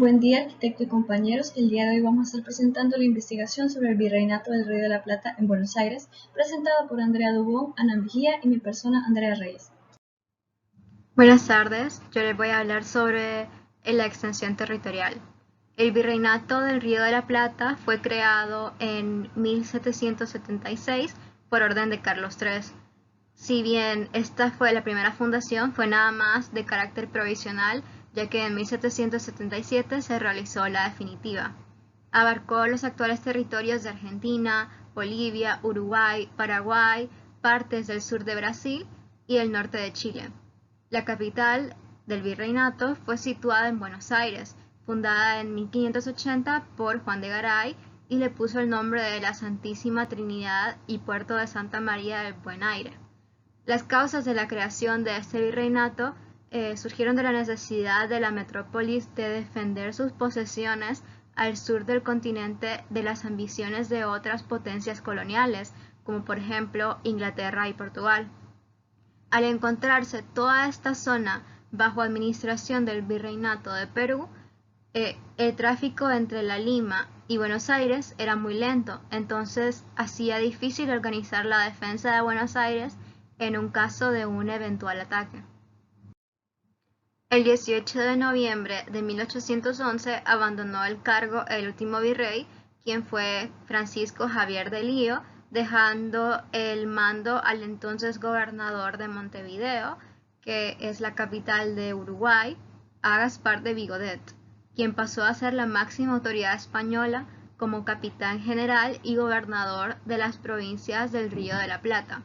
Buen día, arquitecto y compañeros. El día de hoy vamos a estar presentando la investigación sobre el Virreinato del Río de la Plata en Buenos Aires, presentada por Andrea Dubón, Ana Mejía y mi persona, Andrea Reyes. Buenas tardes, yo les voy a hablar sobre la extensión territorial. El Virreinato del Río de la Plata fue creado en 1776 por orden de Carlos III. Si bien esta fue la primera fundación, fue nada más de carácter provisional, ya que en 1777 se realizó la definitiva. Abarcó los actuales territorios de Argentina, Bolivia, Uruguay, Paraguay, partes del sur de Brasil y el norte de Chile. La capital del virreinato fue situada en Buenos Aires, fundada en 1580 por Juan de Garay, y le puso el nombre de la Santísima Trinidad y Puerto de Santa María del Buen Aire. Las causas de la creación de este virreinato surgieron de la necesidad de la metrópolis de defender sus posesiones al sur del continente de las ambiciones de otras potencias coloniales, como por ejemplo Inglaterra y Portugal. Al encontrarse toda esta zona bajo administración del Virreinato de Perú, el tráfico entre La Lima y Buenos Aires era muy lento, entonces hacía difícil organizar la defensa de Buenos Aires en un caso de un eventual ataque. El 18 de noviembre de 1811 abandonó el cargo el último virrey, quien fue Francisco Javier de Lío, dejando el mando al entonces gobernador de Montevideo, que es la capital de Uruguay, a Gaspar de Vigodet, quien pasó a ser la máxima autoridad española como capitán general y gobernador de las provincias del Río de la Plata.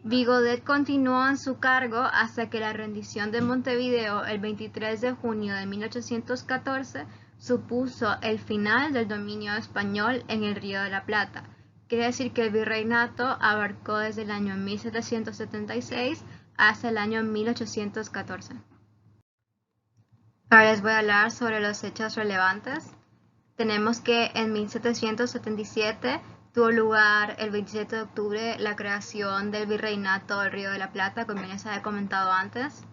Vigodet continuó en su cargo hasta que la rendición de Montevideo el 23 de junio de 1814 supuso el final del dominio español en el Río de la Plata. Quiere decir que el virreinato abarcó desde el año 1776 hasta el año 1814. Ahora les voy a hablar sobre los hechos relevantes. Tenemos que en 1777 tuvo lugar el 27 de octubre la creación del Virreinato del Río de la Plata, como ya les había comentado antes.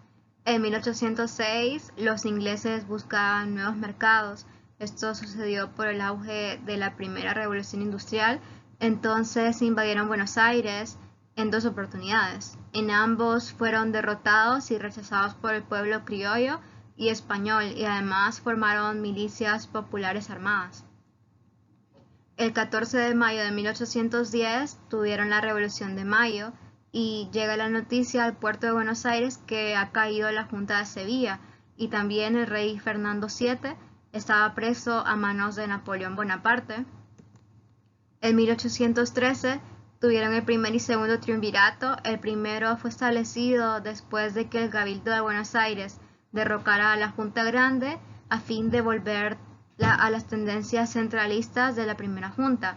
En 1806 los ingleses buscaban nuevos mercados. Esto sucedió por el auge de la primera revolución industrial. Entonces invadieron Buenos Aires en dos oportunidades. En ambos fueron derrotados y rechazados por el pueblo criollo y español, y además formaron milicias populares armadas. El 14 de mayo de 1810 tuvieron la Revolución de Mayo y llega la noticia al puerto de Buenos Aires que ha caído la Junta de Sevilla, y también el rey Fernando VII estaba preso a manos de Napoleón Bonaparte. En 1813 tuvieron el primer y segundo triunvirato. El primero fue establecido después de que el Cabildo de Buenos Aires derrocara a la Junta Grande a fin de volver a las tendencias centralistas de la primera junta,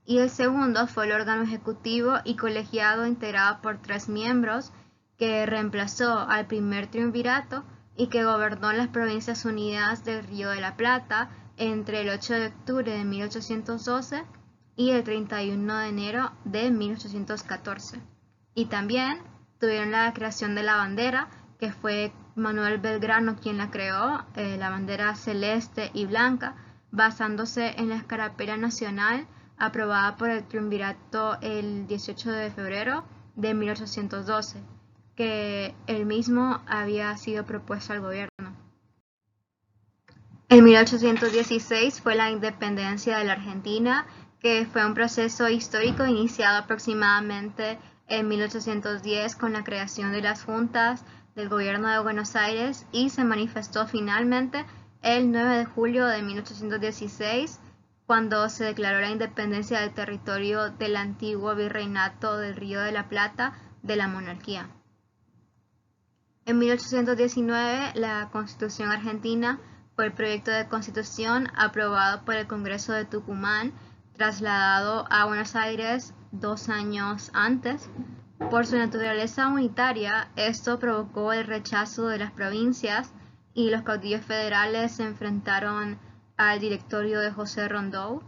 y el segundo fue el órgano ejecutivo y colegiado integrado por 3 miembros que reemplazó al primer triunvirato y que gobernó las Provincias Unidas del Río de la Plata entre el 8 de octubre de 1812 y el 31 de enero de 1814. Y también tuvieron la creación de la bandera, que fue Manuel Belgrano quien la creó, la bandera celeste y blanca, basándose en la escarapela nacional aprobada por el triunvirato el 18 de febrero de 1812, que el mismo había sido propuesto al gobierno. En 1816 fue la independencia de la Argentina, que fue un proceso histórico iniciado aproximadamente en 1810 con la creación de las juntas del gobierno de Buenos Aires, y se manifestó finalmente el 9 de julio de 1816 cuando se declaró la independencia del territorio del antiguo virreinato del Río de la Plata de la monarquía. En 1819 la Constitución argentina fue el proyecto de constitución aprobado por el Congreso de Tucumán, trasladado a Buenos Aires 2 años antes. Por su naturaleza unitaria, esto provocó el rechazo de las provincias, y los caudillos federales se enfrentaron al directorio de José Rondó.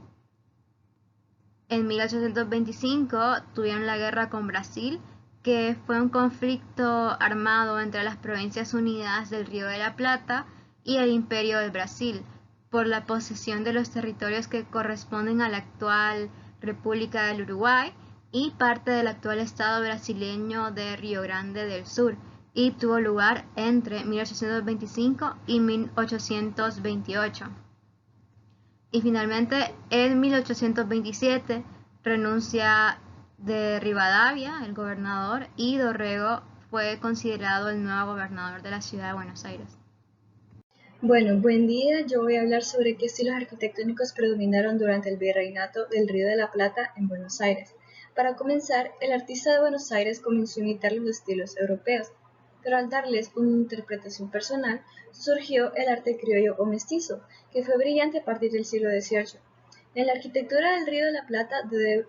En 1825 tuvieron la guerra con Brasil, que fue un conflicto armado entre las Provincias Unidas del Río de la Plata y el Imperio del Brasil, por la posesión de los territorios que corresponden a la actual República del Uruguay y parte del actual estado brasileño de Río Grande del Sur, y tuvo lugar entre 1825 y 1828. Y finalmente, en 1827, renuncia de Rivadavia, el gobernador, y Dorrego fue considerado el nuevo gobernador de la ciudad de Buenos Aires. Bueno, buen día. Yo voy a hablar sobre qué estilos arquitectónicos predominaron durante el virreinato del Río de la Plata en Buenos Aires. Para comenzar, el artista de Buenos Aires comenzó a imitar los estilos europeos, pero al darles una interpretación personal, surgió el arte criollo o mestizo, que fue brillante a partir del siglo XVIII. En la arquitectura del Río de la Plata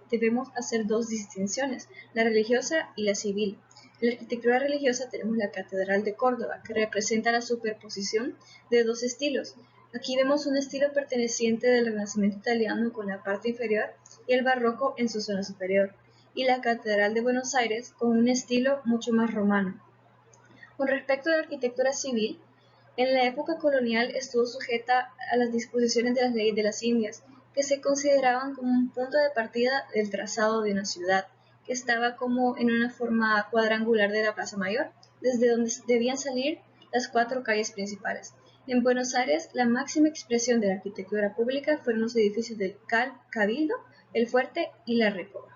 debemos hacer dos distinciones, la religiosa y la civil. En la arquitectura religiosa tenemos la Catedral de Córdoba, que representa la superposición de dos estilos. Aquí vemos un estilo perteneciente del Renacimiento italiano con la parte inferior y el barroco en su zona superior, y la Catedral de Buenos Aires con un estilo mucho más romano. Con respecto a la arquitectura civil, en la época colonial estuvo sujeta a las disposiciones de las leyes de las Indias, que se consideraban como un punto de partida del trazado de una ciudad, que estaba como en una forma cuadrangular de la Plaza Mayor, desde donde debían salir las cuatro calles principales. En Buenos Aires, la máxima expresión de la arquitectura pública fueron los edificios del Cabildo, el Fuerte y la Répoga.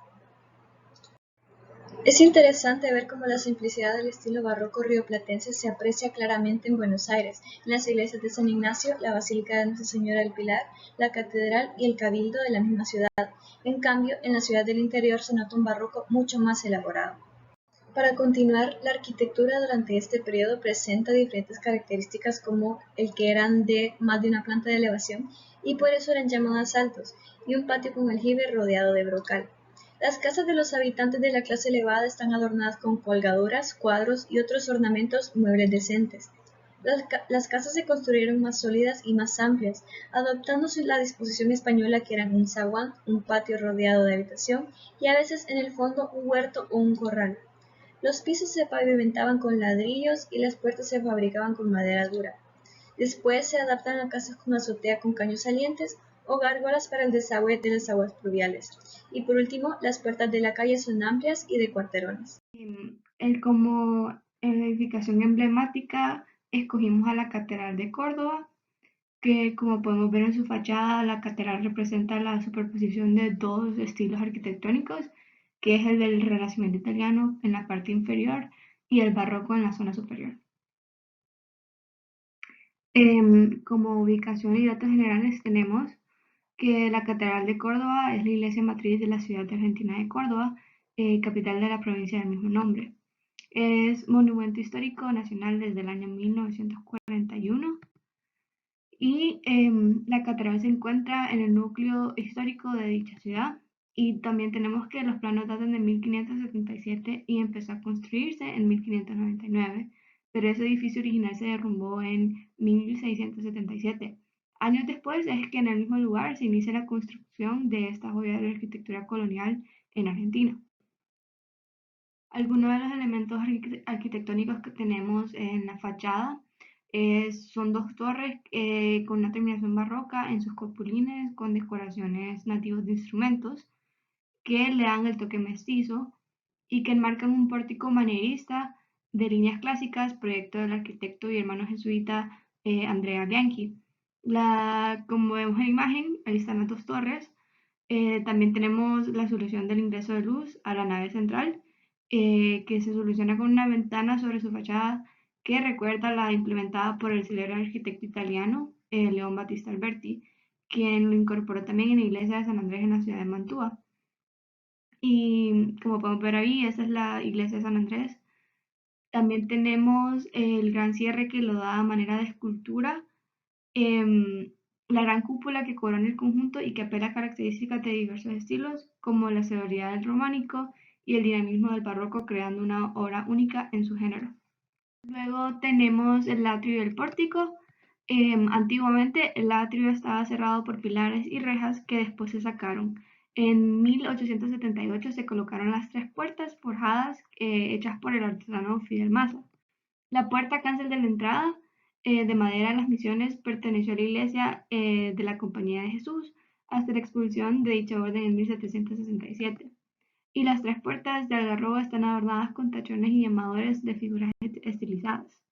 Es interesante ver cómo la simplicidad del estilo barroco rioplatense se aprecia claramente en Buenos Aires, en las iglesias de San Ignacio, la Basílica de Nuestra Señora del Pilar, la Catedral y el Cabildo de la misma ciudad. En cambio, en la ciudad del interior se nota un barroco mucho más elaborado. Para continuar, la arquitectura durante este periodo presenta diferentes características como el que eran de más de una planta de elevación y por eso eran llamadas altos, y un patio con aljibe rodeado de brocal. Las casas de los habitantes de la clase elevada están adornadas con colgaduras, cuadros y otros ornamentos muebles decentes. Las casas se construyeron más sólidas y más amplias, adoptándose la disposición española que eran un zaguán, un patio rodeado de habitación y a veces en el fondo un huerto o un corral. Los pisos se pavimentaban con ladrillos y las puertas se fabricaban con madera dura. Después se adaptan a casas con azotea con caños salientes o gárgolas para el desagüe de las aguas pluviales. Y por último, las puertas de la calle son amplias y de cuarterones. Como edificación emblemática escogimos a la Catedral de Córdoba, que como podemos ver en su fachada, la catedral representa la superposición de dos estilos arquitectónicos, que es el del Renacimiento italiano en la parte inferior y el barroco en la zona superior. Como ubicación y datos generales tenemos que la Catedral de Córdoba es la iglesia matriz de la ciudad de Argentina de Córdoba, capital de la provincia del mismo nombre. Es monumento histórico nacional desde el año 1941 y la catedral se encuentra en el núcleo histórico de dicha ciudad. Y también tenemos que los planos datan de 1577 y empezó a construirse en 1599, pero ese edificio original se derrumbó en 1677. Años después es que en el mismo lugar se inicia la construcción de esta joya de la arquitectura colonial en Argentina. Algunos de los elementos arquitectónicos que tenemos en la fachada son dos torres con una terminación barroca en sus cupulines con decoraciones nativos de instrumentos que le dan el toque mestizo y que enmarcan un pórtico manierista de líneas clásicas, proyecto del arquitecto y hermano jesuita Andrea Bianchi. Como vemos en la imagen, ahí están las dos torres. También tenemos la solución del ingreso de luz a la nave central, que se soluciona con una ventana sobre su fachada que recuerda la implementada por el célebre arquitecto italiano León Battista Alberti, quien lo incorporó también en la iglesia de San Andrés en la ciudad de Mantua. Y como podemos ver ahí, esa es la iglesia de San Andrés. También tenemos el gran cierre que lo da a manera de escultura, la gran cúpula que corona el conjunto y que apela a características de diversos estilos, como la severidad del románico y el dinamismo del barroco, creando una obra única en su género. Luego tenemos el atrio y el pórtico. Antiguamente el atrio estaba cerrado por pilares y rejas que después se sacaron. En 1878 se colocaron las tres puertas forjadas hechas por el artesano Fidel Maza. La puerta cancel de la entrada de madera Las Misiones perteneció a la iglesia de la Compañía de Jesús hasta la expulsión de dicha orden en 1767. Y las tres puertas de algarrobo están adornadas con tachones y llamadores de figuras estilizadas.